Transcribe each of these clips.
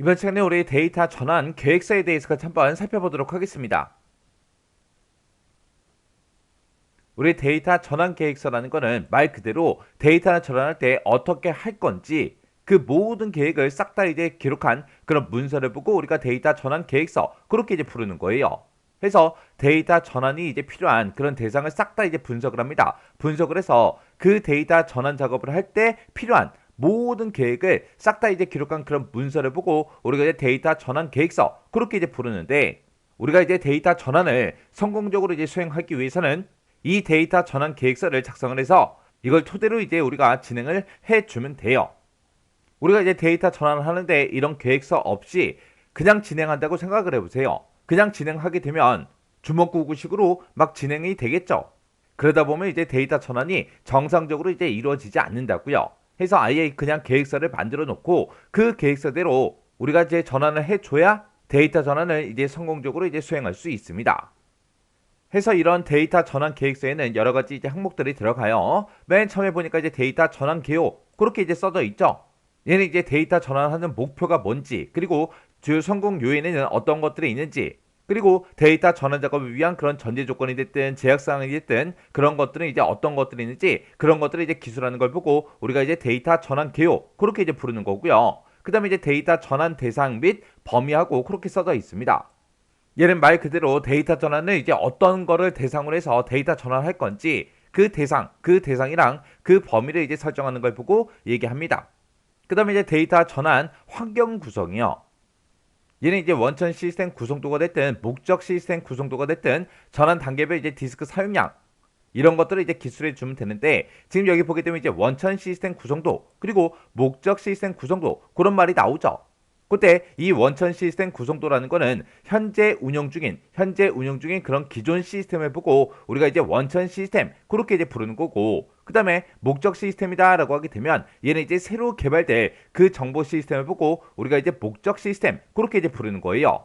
이번 시간에 우리 데이터 전환 계획서에 대해서 같이 한번 살펴보도록 하겠습니다. 우리 데이터 전환 계획서라는 거는 말 그대로 데이터를 전환할 때 어떻게 할 건지 그 모든 계획을 싹 다 이제 기록한 그런 문서를 보고 우리가 데이터 전환 계획서 그렇게 이제 부르는 거예요. 그래서 데이터 전환이 이제 필요한 그런 대상을 싹 다 이제 분석을 합니다. 분석을 해서 그 데이터 전환 작업을 할 때 필요한 모든 계획을 싹 다 이제 기록한 그런 문서를 보고 우리가 이제 데이터 전환 계획서 그렇게 이제 부르는데, 우리가 이제 데이터 전환을 성공적으로 이제 수행하기 위해서는 이 데이터 전환 계획서를 작성을 해서 이걸 토대로 이제 우리가 진행을 해주면 돼요. 우리가 이제 데이터 전환을 하는데 이런 계획서 없이 그냥 진행한다고 생각을 해보세요. 그냥 진행하게 되면 주먹구구식으로 막 진행이 되겠죠. 그러다 보면 이제 데이터 전환이 정상적으로 이제 이루어지지 않는다고요. 해서 아예 그냥 계획서를 만들어 놓고 그 계획서대로 우리가 이제 전환을 해줘야 데이터 전환을 이제 성공적으로 이제 수행할 수 있습니다. 해서 이런 데이터 전환 계획서에는 여러 가지 이제 항목들이 들어가요. 맨 처음에 보니까 이제 데이터 전환 개요 그렇게 이제 써져 있죠. 얘는 이제 데이터 전환하는 목표가 뭔지, 그리고 주요 성공 요인에는 어떤 것들이 있는지, 그리고 데이터 전환 작업을 위한 그런 전제 조건이 됐든 제약 사항이 됐든 그런 것들은 이제 어떤 것들이 있는지 그런 것들을 이제 기술하는 걸 보고 우리가 이제 데이터 전환 개요 그렇게 이제 부르는 거고요. 그다음에 이제 데이터 전환 대상 및 범위하고 그렇게 써져 있습니다. 얘는 말 그대로 데이터 전환을 이제 어떤 거를 대상으로 해서 데이터 전환할 건지 그 대상, 그 대상이랑 그 범위를 이제 설정하는 걸 보고 얘기합니다. 그 다음에 이제 데이터 전환 환경 구성이요. 얘는 이제 원천 시스템 구성도가 됐든 목적 시스템 구성도가 됐든 전환 단계별 이제 디스크 사용량 이런 것들을 이제 기술해 주면 되는데, 지금 여기 보게 되면 이제 원천 시스템 구성도 그리고 목적 시스템 구성도 그런 말이 나오죠. 그때 이 원천 시스템 구성도라는 거는 현재 운영 중인 그런 기존 시스템을 보고 우리가 이제 원천 시스템 그렇게 이제 부르는 거고, 그 다음에 목적 시스템이다라고 하게 되면 얘는 이제 새로 개발될 그 정보 시스템을 보고 우리가 이제 목적 시스템 그렇게 이제 부르는 거예요.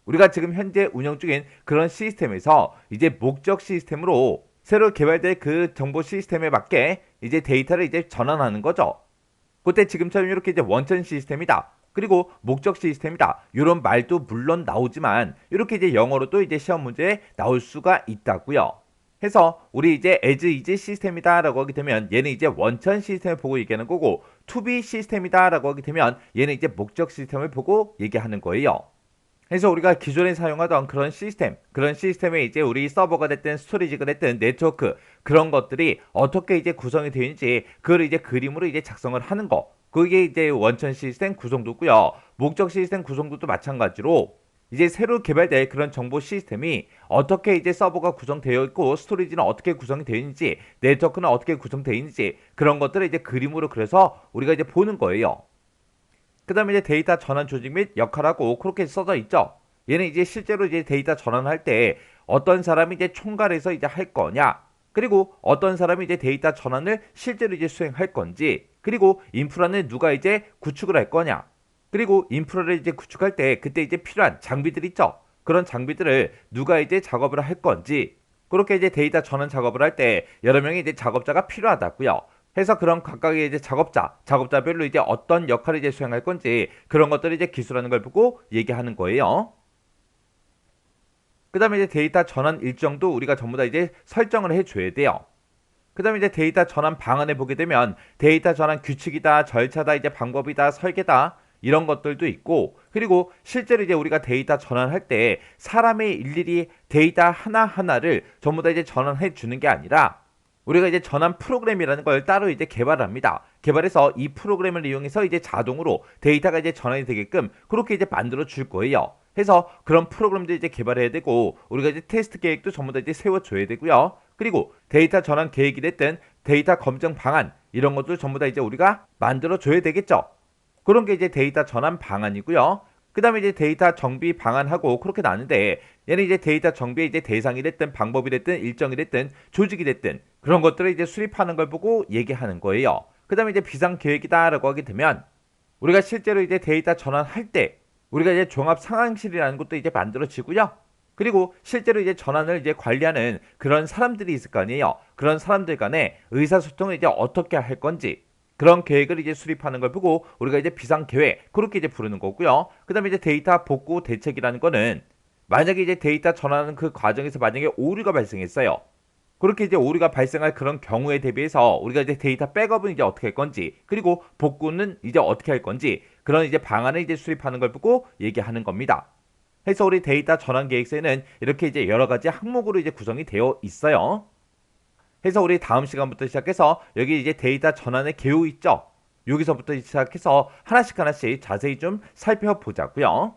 우리가 지금 현재 운영 중인 그런 시스템에서 이제 목적 시스템으로 새로 개발될 그 정보 시스템에 맞게 이제 데이터를 이제 전환하는 거죠. 그때 지금처럼 이렇게 이제 원천 시스템이다, 그리고 목적 시스템이다, 이런 말도 물론 나오지만 이렇게 이제 영어로도 이제 시험 문제에 나올 수가 있다고요. 해서 우리 이제 as is 시스템이다라고 하게 되면 얘는 이제 원천 시스템을 보고 얘기하는 거고, to be 시스템이다라고 하게 되면 얘는 이제 목적 시스템을 보고 얘기하는 거예요. 그래서 우리가 기존에 사용하던 그런 시스템, 그런 시스템에 이제 우리 서버가 됐든 스토리지가 됐든 네트워크 그런 것들이 어떻게 이제 구성이 되어 있는지 그걸 이제 그림으로 이제 작성을 하는 거. 그게 이제 원천 시스템 구성도고요. 목적 시스템 구성도도 마찬가지로 이제 새로 개발될 그런 정보 시스템이 어떻게 이제 서버가 구성되어 있고 스토리지는 어떻게 구성이 되어 있는지 네트워크는 어떻게 구성되어 있는지 그런 것들을 이제 그림으로 그려서 우리가 이제 보는 거예요. 그 다음에 이제 데이터 전환 조직 및 역할하고 그렇게 써져 있죠. 얘는 이제 실제로 이제 데이터 전환할 때 어떤 사람이 이제 총괄해서 이제 할 거냐, 그리고 어떤 사람이 이제 데이터 전환을 실제로 이제 수행할 건지, 그리고 인프라는 누가 이제 구축을 할 거냐, 그리고 인프라를 이제 구축할 때 그때 이제 필요한 장비들 있죠. 그런 장비들을 누가 이제 작업을 할 건지, 그렇게 이제 데이터 전환 작업을 할 때 여러 명의 이제 작업자가 필요하다고요. 해서 그런 각각의 이제 작업자별로 이제 어떤 역할을 이제 수행할 건지 그런 것들을 이제 기술하는 걸 보고 얘기하는 거예요. 그 다음에 이제 데이터 전환 일정도 우리가 전부 다 이제 설정을 해줘야 돼요. 그 다음에 이제 데이터 전환 방안에 보게 되면 데이터 전환 규칙이다, 절차다, 이제 방법이다, 설계다 이런 것들도 있고, 그리고 실제로 이제 우리가 데이터 전환할 때 사람이 일일이 데이터 하나하나를 전부 다 이제 전환해 주는 게 아니라 우리가 이제 전환 프로그램이라는 걸 따로 이제 개발합니다. 개발해서 이 프로그램을 이용해서 이제 자동으로 데이터가 이제 전환이 되게끔 그렇게 이제 만들어 줄 거예요. 해서 그런 프로그램도 이제 개발해야 되고 우리가 이제 테스트 계획도 전부 다 이제 세워줘야 되고요. 그리고 데이터 전환 계획이 됐든 데이터 검증 방안 이런 것도 전부 다 이제 우리가 만들어 줘야 되겠죠. 그런 게 이제 데이터 전환 방안이고요. 그 다음에 이제 데이터 정비 방안하고 그렇게 나는데, 얘는 이제 데이터 정비의 이제 대상이 됐든 방법이 됐든 일정이 됐든 조직이 됐든 그런 것들을 이제 수립하는 걸 보고 얘기하는 거예요. 그 다음에 이제 비상 계획이다라고 하게 되면 우리가 실제로 이제 데이터 전환할 때 우리가 이제 종합 상황실이라는 것도 이제 만들어지고요. 그리고 실제로 이제 전환을 이제 관리하는 그런 사람들이 있을 거 아니에요. 그런 사람들 간에 의사소통을 이제 어떻게 할 건지, 그런 계획을 이제 수립하는 걸 보고 우리가 이제 비상계획 그렇게 이제 부르는 거고요. 그다음에 이제 데이터 복구 대책이라는 거는 만약에 이제 데이터 전환하는 그 과정에서 만약에 오류가 발생했어요. 그렇게 이제 오류가 발생할 그런 경우에 대비해서 우리가 이제 데이터 백업은 이제 어떻게 할 건지, 그리고 복구는 이제 어떻게 할 건지, 그런 이제 방안을 이제 수립하는 걸 보고 얘기하는 겁니다. 해서 우리 데이터 전환 계획서에는 이렇게 이제 여러 가지 항목으로 이제 구성이 되어 있어요. 해서 우리 다음 시간부터 시작해서 여기 이제 데이터 전환의 개요 있죠? 여기서부터 시작해서 하나씩 하나씩 자세히 좀 살펴보자고요.